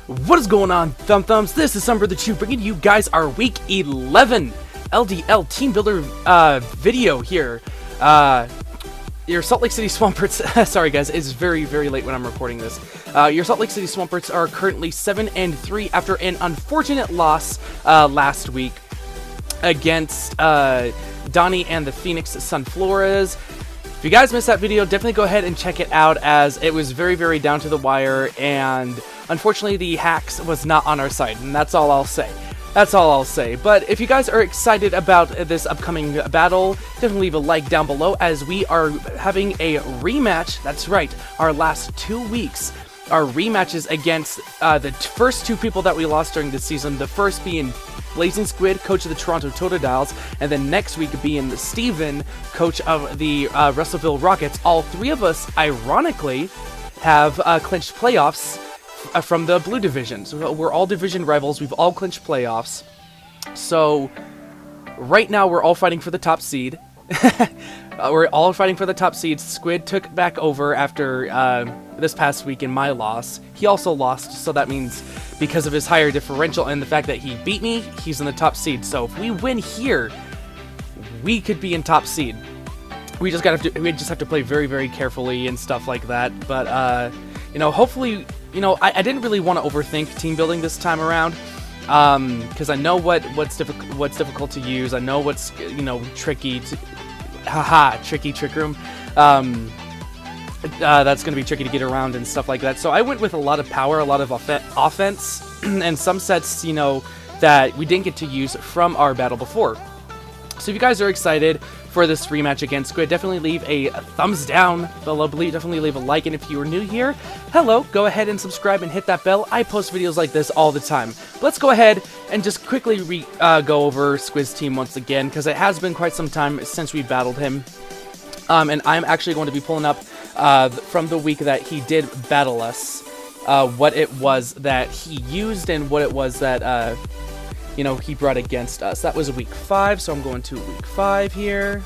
What is going on, Thumbs? This is Summer the Chew bringing you guys our Week 11 LDL Team Builder video here. Your Salt Lake City Swamperts, sorry guys, it's very late when I'm recording this. Your Salt Lake City Swamperts are currently 7-3 after an unfortunate loss last week against Donnie and the Phoenix Sunflores. If you guys missed that video, definitely go ahead and check it out, as it was very down to the wire, and unfortunately the hacks was not on our side, and that's all I'll say. But if you guys are excited about this upcoming battle, definitely leave a like down below, as we are having a rematch. That's right, our last 2 weeks are rematches against the first two people that we lost during the season. The first being Blazing Squid, coach of the Toronto Totodiles, and then next week being Steven, coach of the Russellville Rockets. All three of us, ironically, have clinched playoffs from the Blue Division. So we're all division rivals. We've all clinched playoffs. So right now we're all fighting for the top seed. We're all fighting for the top seed. Squid took back over after this past week in my loss. He also lost, so that means because of his higher differential and the fact that he beat me, he's in the top seed. So if we win here, we could be in top seed. We just have to play very carefully and stuff like that. But you know, hopefully, you know, I didn't really want to overthink team building this time around, because I know what's difficult to use. I know what's, you know, tricky to trick room. That's going to be tricky to get around and stuff like that. So I went with a lot of power, a lot of offense, and some sets, you know, that we didn't get to use from our battle before. So if you guys are excited for this rematch against Squid, definitely leave a thumbs down below. Definitely leave a like, and if you are new here, hello, go ahead and subscribe and hit that bell. I post videos like this all the time. But let's go ahead and just quickly go over Squid's team once again, because it has been quite some time since we battled him. And I'm actually going to be pulling up from the week that he did battle us, what it was that he used and what it was that you know, he brought against us. That was week 5, so I'm going to week 5 here.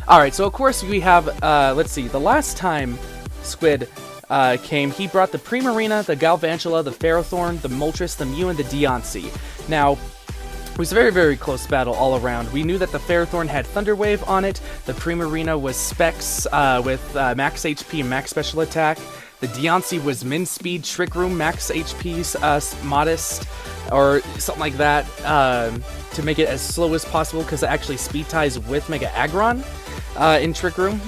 Alright, so of course we have, let's see, the last time Squid came, he brought the Primarina, the Galvantula, the Ferrothorn, the Moltres, the Mew, and the Deontay. Now, it was a very close battle all around. We knew that the Ferrothorn had Thunder Wave on it, the Primarina was Specs with max HP and max special attack, the Deontay was Min Speed, Trick Room, max HP, Modest, or something like that, to make it as slow as possible, because it actually speed ties with Mega Aggron in Trick Room.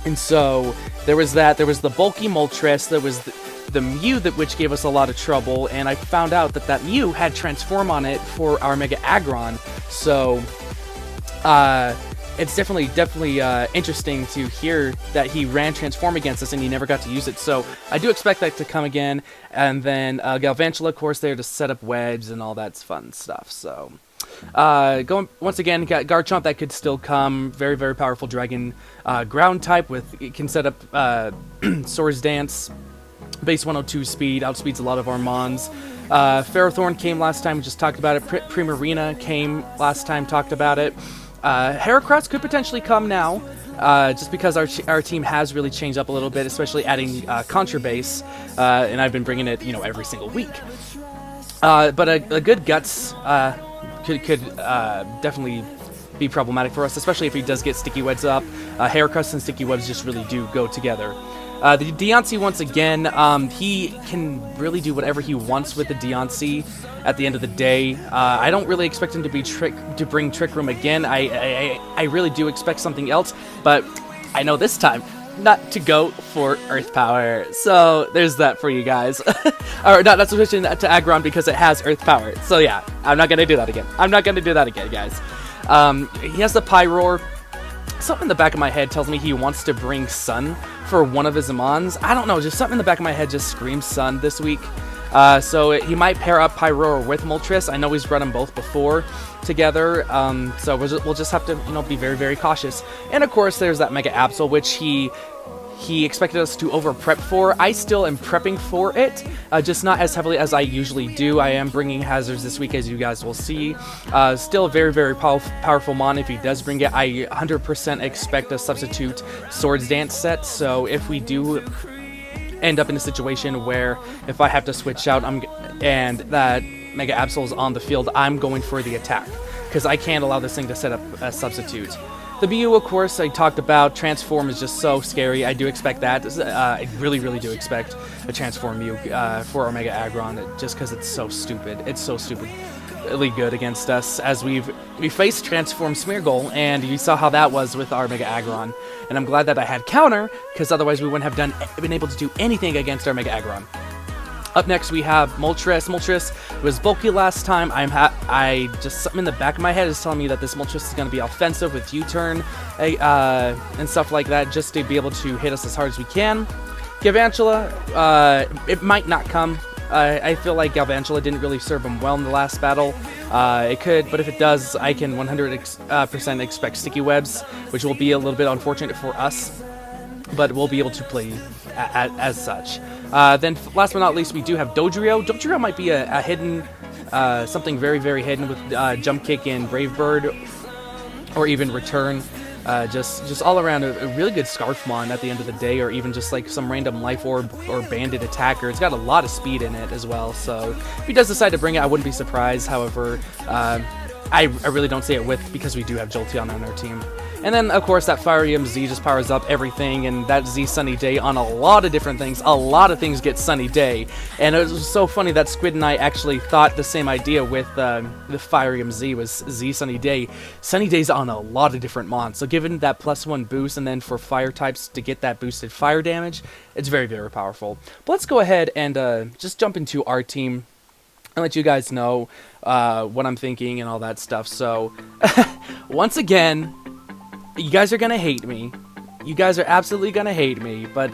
And so there was that. There was the bulky Moltres. There was the Mew, which gave us a lot of trouble, and I found out that Mew had Transform on it for our Mega Aggron. So it's definitely interesting to hear that he ran Transform against us and he never got to use it. So I do expect that to come again. And then Galvantula, of course, there to set up Wedge and all that fun stuff. So going once again, got Garchomp that could still come. Very powerful Dragon ground type with, it can set up Swords Dance, base 102 speed, outspeeds a lot of our Mons. Ferrothorn came last time, we just talked about it. Primarina came last time, talked about it. Heracross could potentially come now, just because our team has really changed up a little bit, especially adding Contra Base, and I've been bringing it, you know, every single week. But a good Guts could definitely be problematic for us, especially if he does get Sticky Webs up. Heracross and Sticky Webs just really do go together. The Deontay, once again, he can really do whatever he wants with the Deontay at the end of the day. I don't really expect him to bring Trick Room again. I really do expect something else, but I know this time not to go for Earth Power. So there's that for you guys. Or not switching to Aggron because it has Earth Power. So yeah, I'm not going to do that again. Guys. He has the Pyroar. Something in the back of my head tells me he wants to bring Sun for one of his Mons. I don't know, just something in the back of my head just screams Sun this week. So he might pair up Pyroar with Moltres. I know he's run them both before together, so we'll just have to, you know, be very cautious. And of course, there's that Mega Absol, which he expected us to over prep for. I still am prepping for it, just not as heavily as I usually do. I am bringing hazards this week, as you guys will see. Still a very powerful Mon. If he does bring it, I 100% expect a substitute Swords Dance set. So if we do end up in a situation where if I have to switch out and that Mega Absol is on the field, I'm going for the attack, because I can't allow this thing to set up a substitute. The Mew, of course, I talked about. Transform is just so scary. I do expect that. I really, really do expect a Transform Mew for Omega Aggron, just because it's so stupid. It's so stupidly good against us, as we faced Transform Smeargle, and you saw how that was with our Mega Aggron. And I'm glad that I had Counter, because otherwise we wouldn't have been able to do anything against our Mega Aggron. Up next, we have Moltres. Moltres was bulky last time. I just, something in the back of my head is telling me that this Moltres is going to be offensive with U-turn and stuff like that, just to be able to hit us as hard as we can. Galvantula, it might not come. I feel like Galvantula didn't really serve him well in the last battle. It could, but if it does, I can 100% expect Sticky Webs, which will be a little bit unfortunate for us, but we'll be able to play as such. Then last but not least, we do have Dodrio. Dodrio might be a hidden, something very, very hidden with Jump Kick and Brave Bird, or even Return. Just all around a really good Scarfmon at the end of the day, or even just like some random Life Orb or Bandit attacker. It's got a lot of speed in it as well, so if he does decide to bring it, I wouldn't be surprised. However, I really don't see it because we do have Jolteon on our team. And then, of course, that Firium Z just powers up everything, and that Z Sunny Day on a lot of different things. A lot of things get Sunny Day. And it was so funny that Squid and I actually thought the same idea with the Firium Z was Z Sunny Day. Sunny Day's on a lot of different mons, so given that +1 boost, and then for fire types to get that boosted fire damage, it's very, very powerful. But let's go ahead and just jump into our team and let you guys know what I'm thinking and all that stuff. So, once again, you guys are gonna hate me. You guys are absolutely gonna hate me, but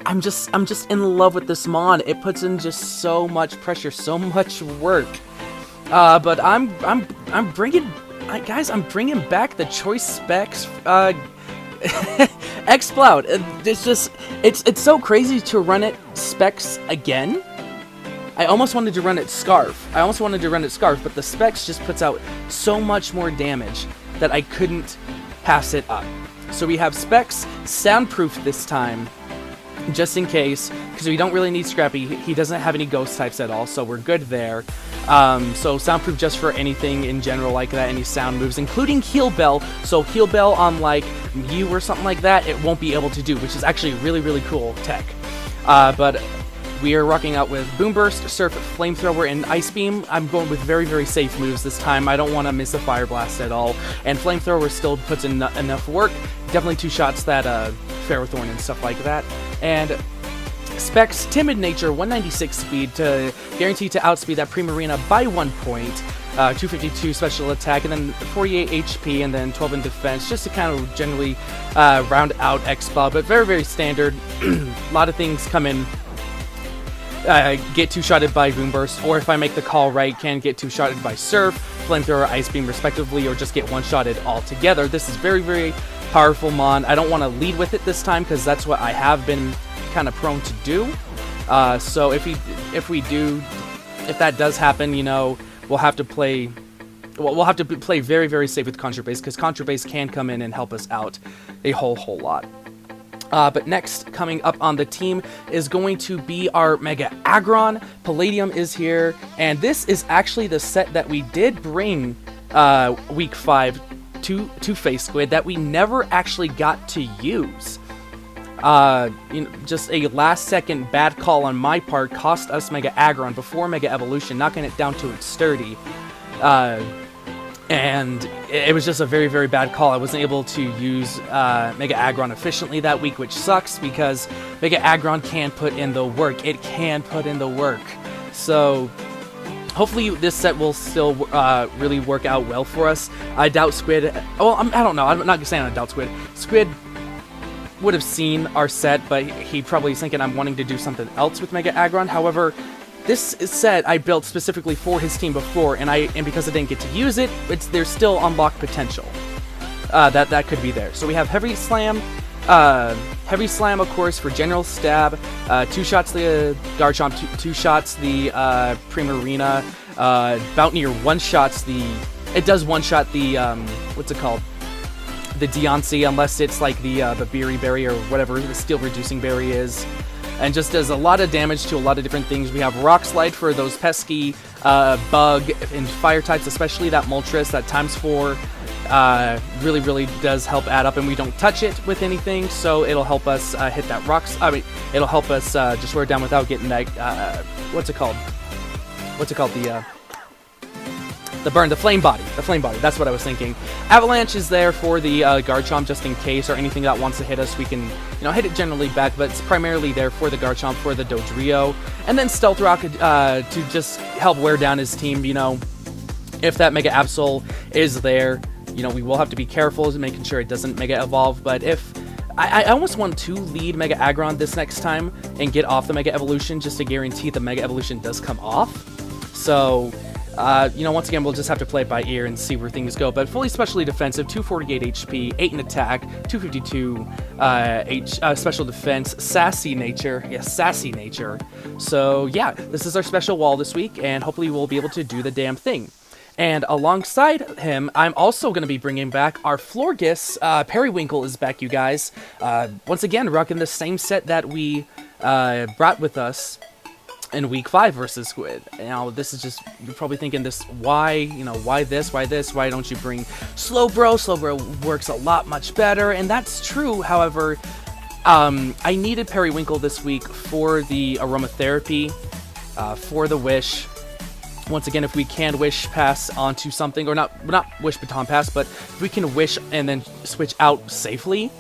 I'm just in love with this mon. It puts in just so much pressure, so much work. But I'm bringing back the choice specs. Exploud. It's so crazy to run it specs again. I almost wanted to run it Scarf. But the specs just puts out so much more damage that I couldn't pass it up. So we have specs soundproof this time, just in case, because we don't really need Scrappy. He doesn't have any ghost types at all, so we're good there. So soundproof just for anything in general like that, any sound moves, including Heal Bell. So Heal Bell on like Mew or something like that, it won't be able to do, which is actually really, really cool tech. But we are rocking out with Boom Burst, Surf, Flamethrower, and Ice Beam. I'm going with very, very safe moves this time. I don't want to miss a Fire Blast at all. And Flamethrower still puts in enough work. Definitely two shots that Ferrothorn and stuff like that. And specs, Timid Nature, 196 speed to guarantee to outspeed that Primarina by 1 point. 252 special attack, and then 48 HP, and then 12 in defense, just to kind of generally round out Exploud. But very, very standard. A lot of things come in. Get two-shotted by Boom Burst, or if I make the call right, can get two-shotted by Surf, Flamethrower, Ice Beam, respectively, or just get one-shotted altogether. This is very, very powerful mon. I don't want to lead with it this time, because that's what I have been kind of prone to do. So if that does happen, you know, we'll have to play very, very safe with Contra Base, because Contra Base can come in and help us out a whole lot. But next, coming up on the team is going to be our Mega Aggron. Palladium is here, and this is actually the set that we did bring week 5 to Face Squid that we never actually got to use. Just a last-second bad call on my part cost us Mega Aggron before Mega Evolution, knocking it down to its sturdy. And it was just a very, very bad call. I wasn't able to use Mega Aggron efficiently that week, which sucks because Mega Aggron can put in the work. It can put in the work. So hopefully this set will still really work out well for us. I doubt Squid... Well, I don't know. I'm not saying I doubt Squid. Squid would have seen our set, but he probably is thinking I'm wanting to do something else with Mega Aggron. However, this set I built specifically for his team before, and because I didn't get to use it, there's still unlocked potential that could be there. So we have Heavy Slam, of course, for General Stab, 2 shots the Garchomp, 2 shots the Primarina, Bountier 1 shots the... It does 1 shot the, what's it called? The Deontay, unless it's like the Beery Berry or whatever the Steel Reducing Berry is. and just does a lot of damage to a lot of different things. We have Rock Slide for those pesky bug and fire types, especially that Moltres, that ×4 really does help add up, and we don't touch it with anything, so it'll help us hit that it'll help us just wear down without getting that what's it called, the burn, the flame body, that's what I was thinking. Avalanche is there for the Garchomp, just in case, or anything that wants to hit us, we can, hit it generally back, but it's primarily there for the Garchomp, for the Dodrio. And then Stealth Rock to just help wear down his team, if that Mega Absol is there. We will have to be careful making sure it doesn't Mega Evolve, but if... I almost want to lead Mega Aggron this next time and get off the Mega Evolution just to guarantee the Mega Evolution does come off. So... once again, we'll just have to play it by ear and see where things go. But fully specially defensive, 248 HP, 8 in attack, 252 special defense, sassy nature. Yes, sassy nature. So, yeah, this is our special wall this week, and hopefully we'll be able to do the damn thing. And alongside him, I'm also going to be bringing back our Florges. Periwinkle is back, you guys. Once again, rocking the same set that we brought with us in week 5 versus Squid. This is just, you're probably thinking this, why don't you bring Slowbro? Slowbro works a lot much better, and that's true. However, I needed Periwinkle this week for the aromatherapy, for the wish. Once again, if we can wish pass onto something, or not wish baton pass, but if we can wish and then switch out safely,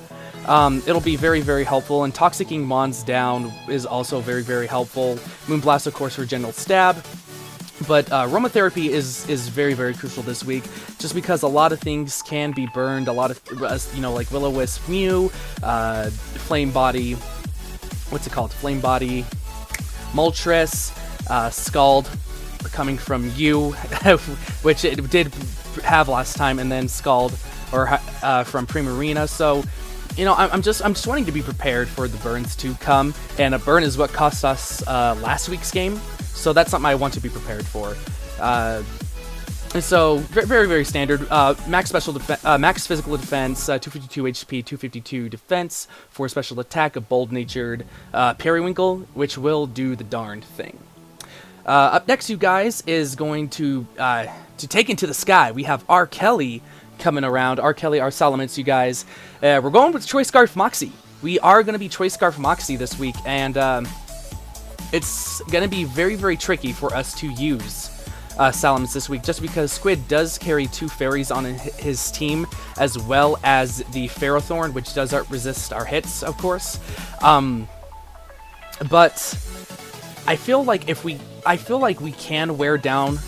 it'll be very helpful. And Toxicking Mons down is also very helpful. Moonblast, of course, for general stab. But aromatherapy is very crucial this week, just because a lot of things can be burned. A lot of like Will-O-Wisp, Mew, Flame Body. What's it called? Flame Body, Moltres, Scald, coming from you, which it did have last time, and then Scald from Primarina. So. I'm just wanting to be prepared for the burns to come, and a burn is what cost us last week's game, so that's something I want to be prepared for. And so very standard. Max physical defense, 252 HP, 252 defense for special attack, a bold-natured Periwinkle, which will do the darned thing. Up next, you guys, is going to take into the sky. We have R. Kelly coming around. R. Kelly, our Salamence, you guys. We're going with Choice Scarf Moxie. We are going to be Choice Scarf Moxie this week, and it's going to be very tricky for us to use Salamence this week, just because Squid does carry 2 fairies on his team, as well as the Ferrothorn, which does resist our hits, of course. But I feel like we can wear down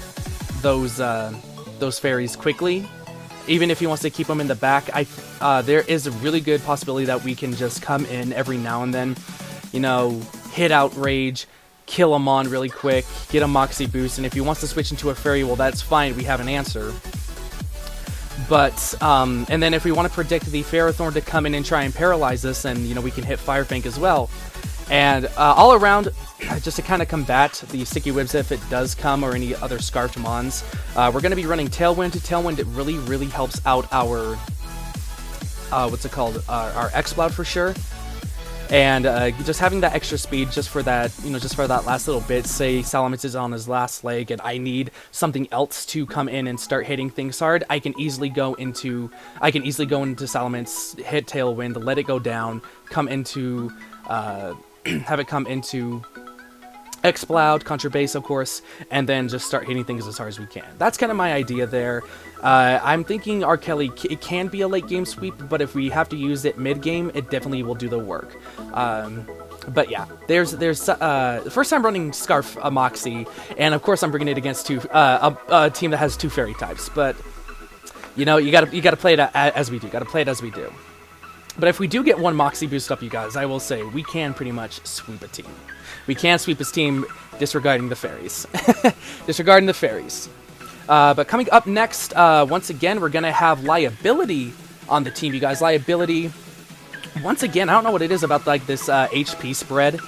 those fairies quickly. Even if he wants to keep them in the back, there is a really good possibility that we can just come in every now and then, hit Outrage, kill him on really quick, get a Moxie boost, and if he wants to switch into a fairy, well, that's fine, we have an answer. But, and then if we want to predict the Ferrothorn to come in and try and paralyze us, then, we can hit Fire Fang as well. And all around, just to kind of combat the Sticky Webs if it does come, or any other Scarfed Mons, we're going to be running Tailwind. Tailwind, it really helps out our, our Exploud for sure. And just having that extra speed just for that, just for that last little bit, say Salamence is on his last leg and I need something else to come in and start hitting things hard, I can easily go into Salamence, hit Tailwind, let it go down, come into... have it come into Exploud, Contra Base, of course, and then just start hitting things as hard as we can. That's kind of my idea there. I'm thinking R. Kelly, it can be a late game sweep, but if we have to use it mid game, it definitely will do the work. But yeah, there's the first time running Scarf Moxie, and of course I'm bringing it against a team that has 2 fairy types. But you gotta play it as we do. Gotta play it as we do. But if we do get 1 Moxie boost up, you guys, I will say we can pretty much sweep a team. We can sweep his team, disregarding the fairies. Disregarding the fairies. But coming up next, once again, we're going to have Liability on the team, you guys. Liability, once again, I don't know what it is about like this HP spread.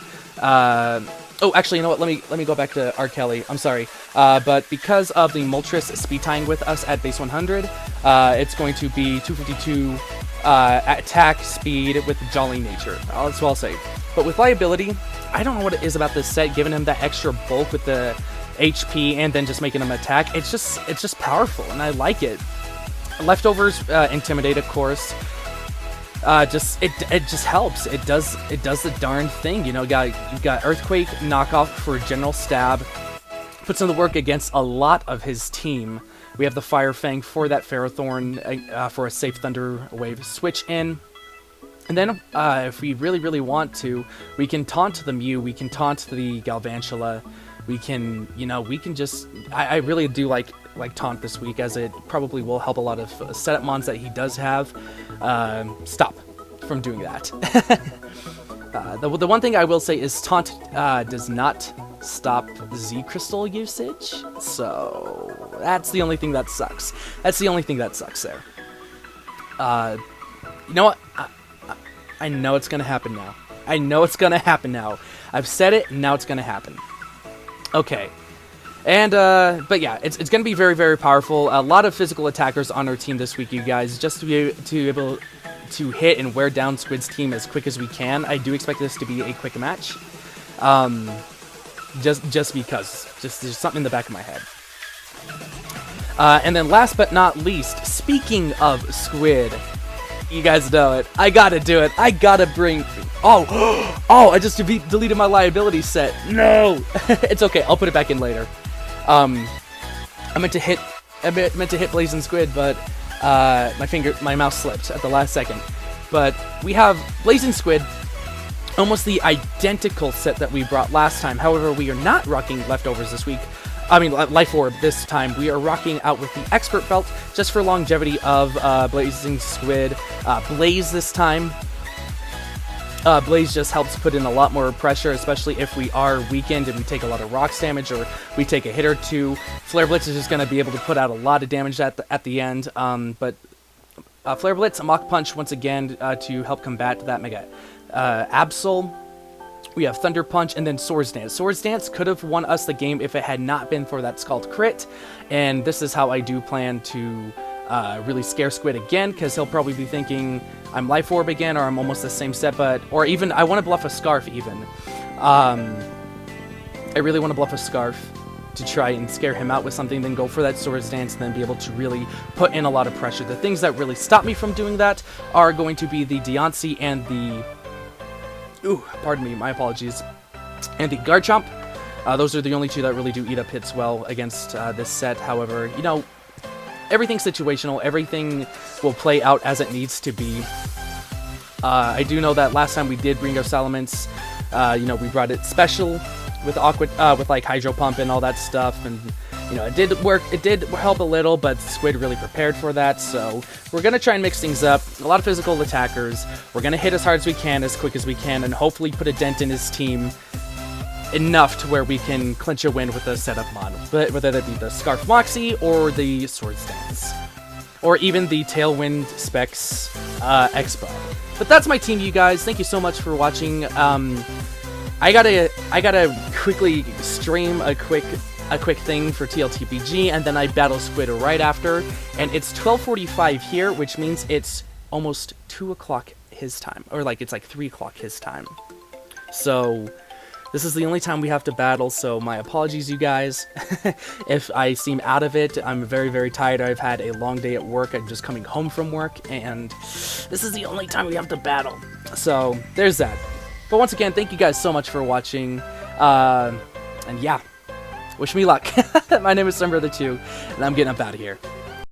Oh, actually, you know what? Let me go back to R. Kelly. I'm sorry. But because of the Moltres speed tying with us at base 100, it's going to be 252 attack speed with Jolly Nature. That's what I'll say. But with liability, I don't know what it is about this set, giving him that extra bulk with the HP and then just making him attack. It's just powerful, and I like it. Leftovers intimidate, of course. It just helps. It does the darn thing. You know, you've got Earthquake knockoff for General Stab. Puts in the work against a lot of his team. We have the Fire Fang for that Ferrothorn for a safe Thunder Wave switch in. And then, if we really want to, we can taunt the Mew, we can taunt the Galvantula, we can, you know, we can just... I really do like taunt this week, as it probably will help a lot of setup mons that he does have stop from doing that. The one thing I will say is taunt does not stop Z Crystal usage, so that's the only thing that sucks. That's the only thing that sucks there. You know what? I know it's gonna happen now. I know it's gonna happen now. I've said it, and now it's gonna happen. Okay. And, but yeah, it's gonna be very powerful. A lot of physical attackers on our team this week, you guys, just to be able to hit and wear down Squid's team as quick as we can. I do expect this to be a quick match. Just because. Just there's something in the back of my head. And then last but not least, speaking of Squid, you guys know it. I gotta do it. I gotta bring... Oh! Oh, I just deleted my liability set. No! It's okay. I'll put it back in later. I meant to hit Blazing Squid, but my mouse slipped at the last second. But we have Blazing Squid, almost the identical set that we brought last time. However, we are not rocking Leftovers this week. I mean, Life Orb this time. We are rocking out with the Expert Belt, just for longevity of Blazing Squid. Blaze this time. Blaze just helps put in a lot more pressure, especially if we are weakened and we take a lot of rocks damage or we take a hit or two. Flare Blitz is just going to be able to put out a lot of damage at the end. But Flare Blitz, Mach Punch once again to help combat that Mega Absol. We have Thunder Punch, and then Swords Dance. Swords Dance could have won us the game if it had not been for that Scald Crit, and this is how I do plan to really scare Squid again, because he'll probably be thinking I'm Life Orb again, or I'm almost the same set, or even I want to bluff a Scarf even. I really want to bluff a Scarf to try and scare him out with something, then go for that Swords Dance, and then be able to really put in a lot of pressure. The things that really stop me from doing that are going to be the Deontay and the... Ooh, pardon me, my apologies. And the Garchomp. Those are the only two that really do eat up hits well against this set. However, you know, everything's situational. Everything will play out as it needs to be. I do know that last time we did bring our Salamence, you know, we brought it special with with like Hydro Pump and all that stuff, and you know, it did work. It did help a little, but Squid really prepared for that. So we're gonna try and mix things up. A lot of physical attackers. We're gonna hit as hard as we can, as quick as we can, and hopefully put a dent in his team enough to where we can clinch a win with the setup mod. But whether that be the Scarf Moxie or the Swords Dance, or even the Tailwind Specs Expo. But that's my team, you guys. Thank you so much for watching. I gotta quickly stream a quick thing for TLTPG, and then I battle Squid right after, and it's 12:45 here, which means it's almost 2 o'clock his time, or like it's like 3 o'clock his time. So this is the only time we have to battle, so my apologies, you guys. If I seem out of it, I'm very tired. I've had a long day at work. I'm just coming home from work, and this is the only time we have to battle. So there's that. But once again, thank you guys so much for watching, and yeah. Wish me luck. My name is Sunbrother2, and I'm getting up out of here.